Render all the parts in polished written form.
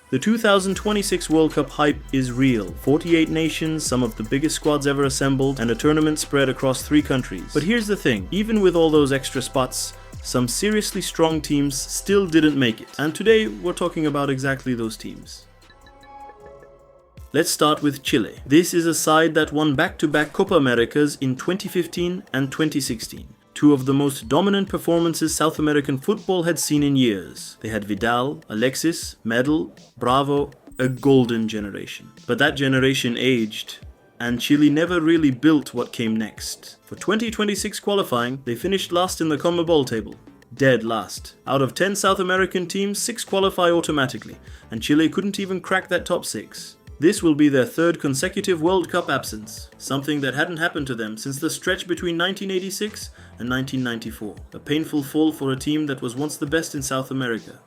The 2026 World Cup hype is real. 48 nations, some of the biggest squads ever assembled, and a tournament spread across 3 countries. But here's the thing, even with all those extra spots, some seriously strong teams still didn't make it. And today we're talking about exactly those teams. Let's start with Chile. This is a side that won back-to-back Copa Americas in 2015 and 2016. 2 of the most dominant performances South American football had seen in years. They had Vidal, Alexis, Medel, Bravo, a golden generation. But that generation aged, and Chile never really built what came next. For 2026 qualifying, they finished last in the CONMEBOL table. Dead last. Out of 10 South American teams, 6 qualify automatically, and Chile couldn't even crack that top 6. This will be their 3rd consecutive World Cup absence, something that hadn't happened to them since the stretch between 1986 and 1994. A painful fall for a team that was once the best in South America.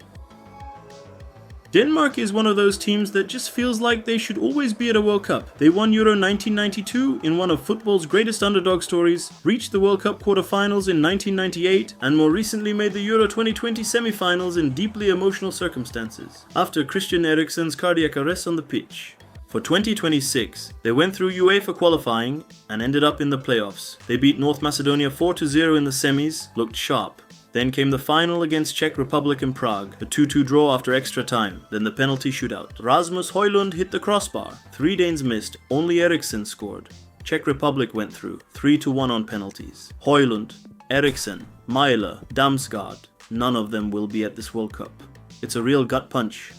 Denmark is one of those teams that just feels like they should always be at a World Cup. They won Euro 1992 in one of football's greatest underdog stories, reached the World Cup quarterfinals in 1998, and more recently made the Euro 2020 semi-finals in deeply emotional circumstances, after Christian Eriksen's cardiac arrest on the pitch. For 2026, they went through UEFA qualifying and ended up in the playoffs. They beat North Macedonia 4-0 in the semis, looked sharp. Then came the final against Czech Republic in Prague, a 2-2 draw after extra time, then the penalty shootout. Rasmus Højlund hit the crossbar, 3 Danes missed, only Eriksen scored. Czech Republic went through, 3-1 on penalties. Højlund, Eriksen, Mæhle, Damsgaard, none of them will be at this World Cup. It's a real gut punch.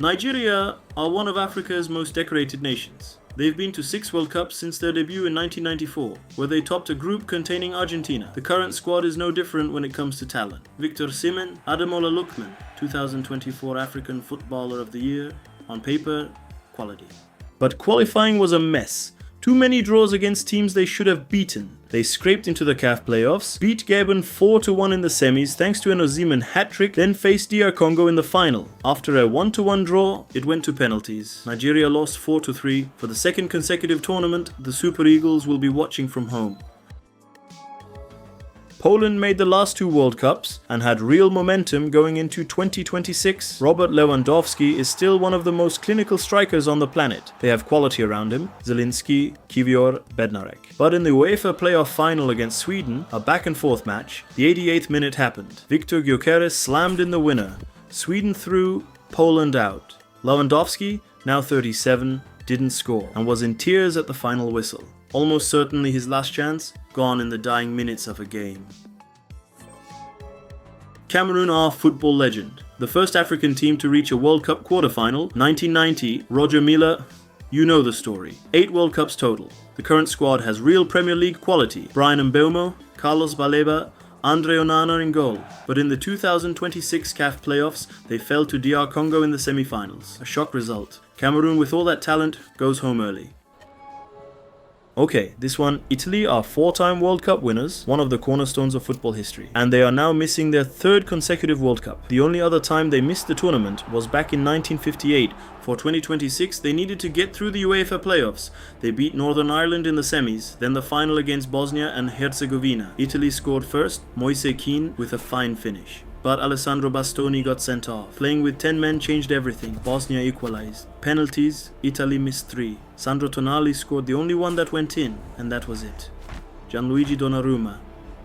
Nigeria are one of Africa's most decorated nations. They've been to 6 World Cups since their debut in 1994, where they topped a group containing Argentina. The current squad is no different when it comes to talent. Victor Osimhen, Ademola Lookman, 2024 African Footballer of the Year. On paper, quality. But qualifying was a mess. Too many draws against teams they should have beaten. They scraped into the CAF playoffs, beat Gabon 4-1 in the semis thanks to an Osimhen hat-trick, then faced DR Congo in the final. After a 1-1 draw, it went to penalties. Nigeria lost 4-3. For the 2nd consecutive tournament, the Super Eagles will be watching from home. Poland made the last 2 World Cups and had real momentum going into 2026. Robert Lewandowski is still one of the most clinical strikers on the planet. They have quality around him: Zielinski, Kiwior, Bednarek. But in the UEFA playoff final against Sweden, a back-and-forth match, the 88th minute happened. Viktor Gyökeres slammed in the winner. Sweden through, Poland out. Lewandowski, now 37, didn't score and was in tears at the final whistle. Almost certainly his last chance, gone in the dying minutes of a game. Cameroon are football legend. The first African team to reach a World Cup quarterfinal, 1990, Roger Milla, you know the story. 8 World Cups total. The current squad has real Premier League quality. Brian Mbeumo, Carlos Baleba, Andre Onana in goal. But in the 2026 CAF playoffs, they fell to DR Congo in the semi-finals. A shock result. Cameroon, with all that talent, goes home early. Okay, this one, Italy are 4-time World Cup winners, one of the cornerstones of football history. And they are now missing their 3rd consecutive World Cup. The only other time they missed the tournament was back in 1958. For 2026, they needed to get through the UEFA playoffs. They beat Northern Ireland in the semis, then the final against Bosnia and Herzegovina. Italy scored first, Moise Kean with a fine finish. But Alessandro Bastoni got sent off. Playing with 10 men changed everything. Bosnia equalized. Penalties, Italy missed 3. Sandro Tonali scored the only one that went in, and that was it. Gianluigi Donnarumma,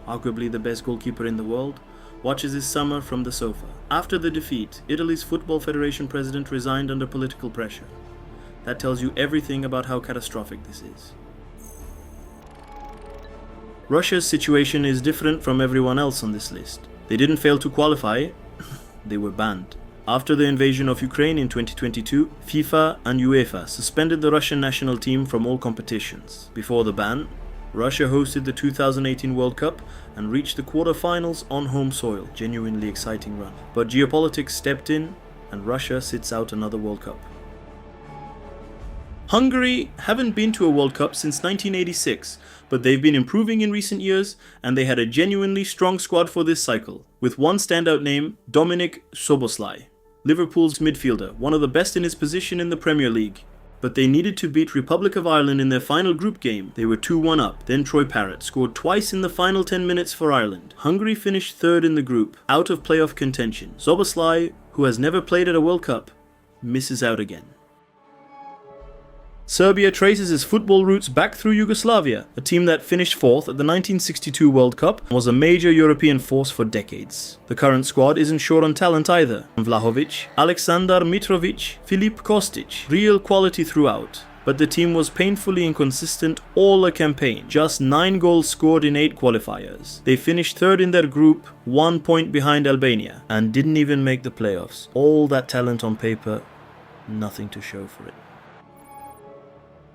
arguably the best goalkeeper in the world, watches this summer from the sofa. After the defeat, Italy's Football Federation president resigned under political pressure. That tells you everything about how catastrophic this is. Russia's situation is different from everyone else on this list. They didn't fail to qualify, they were banned. After the invasion of Ukraine in 2022, FIFA and UEFA suspended the Russian national team from all competitions. Before the ban, Russia hosted the 2018 World Cup and reached the quarterfinals on home soil. Genuinely exciting run. But geopolitics stepped in and Russia sits out another World Cup. Hungary haven't been to a World Cup since 1986, but they've been improving in recent years and they had a genuinely strong squad for this cycle, with one standout name, Dominik Szoboszlai, Liverpool's midfielder, one of the best in his position in the Premier League. But they needed to beat Republic of Ireland in their final group game. They were 2-1 up. Then Troy Parrott scored twice in the final 10 minutes for Ireland. Hungary finished 3rd in the group, out of playoff contention. Szoboszlai who has never played at a World Cup, misses out again. Serbia traces its football roots back through Yugoslavia, a team that finished 4th at the 1962 World Cup and was a major European force for decades. The current squad isn't short on talent either. Vlahovic, Aleksandar Mitrovic, Filip Kostic, real quality throughout. But the team was painfully inconsistent all a campaign, just 9 goals scored in 8 qualifiers. They finished 3rd in their group, 1 point behind Albania, and didn't even make the playoffs. All that talent on paper, nothing to show for it.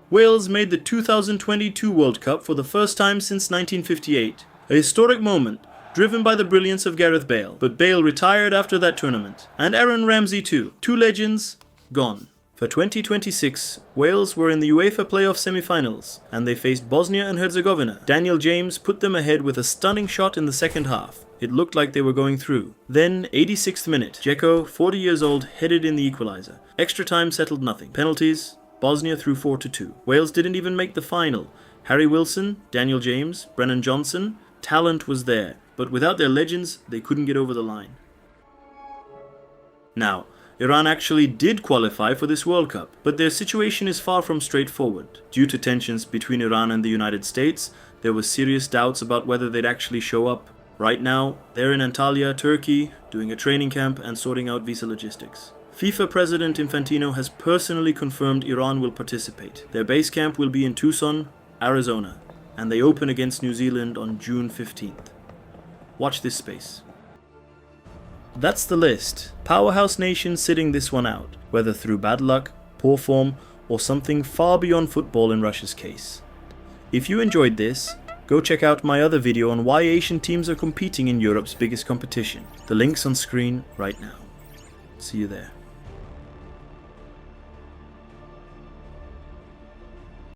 Wales made the 2022 World Cup for the first time since 1958. A historic moment, driven by the brilliance of Gareth Bale. But Bale retired after that tournament. And Aaron Ramsey too. 2 legends, gone. For 2026, Wales were in the UEFA playoff semi-finals, and they faced Bosnia and Herzegovina. Daniel James put them ahead with a stunning shot in the second half. It looked like they were going through. Then, 86th minute, Dzeko, 40 years old, headed in the equaliser. Extra time settled nothing. Penalties, Bosnia threw 4-2. Wales didn't even make the final. Harry Wilson, Daniel James, Brennan Johnson, talent was there, but without their legends, they couldn't get over the line. Now, Iran actually did qualify for this World Cup, but their situation is far from straightforward. Due to tensions between Iran and the United States, there were serious doubts about whether they'd actually show up. Right now, they're in Antalya, Turkey, doing a training camp and sorting out visa logistics. FIFA President Infantino has personally confirmed Iran will participate. Their base camp will be in Tucson, Arizona, and they open against New Zealand on June 15th. Watch this space. That's the list. Powerhouse nation sitting this one out, whether through bad luck, poor form, or something far beyond football in Russia's case. If you enjoyed this, go check out my other video on why Asian teams are competing in Europe's biggest competition. The link's on screen right now. See you there.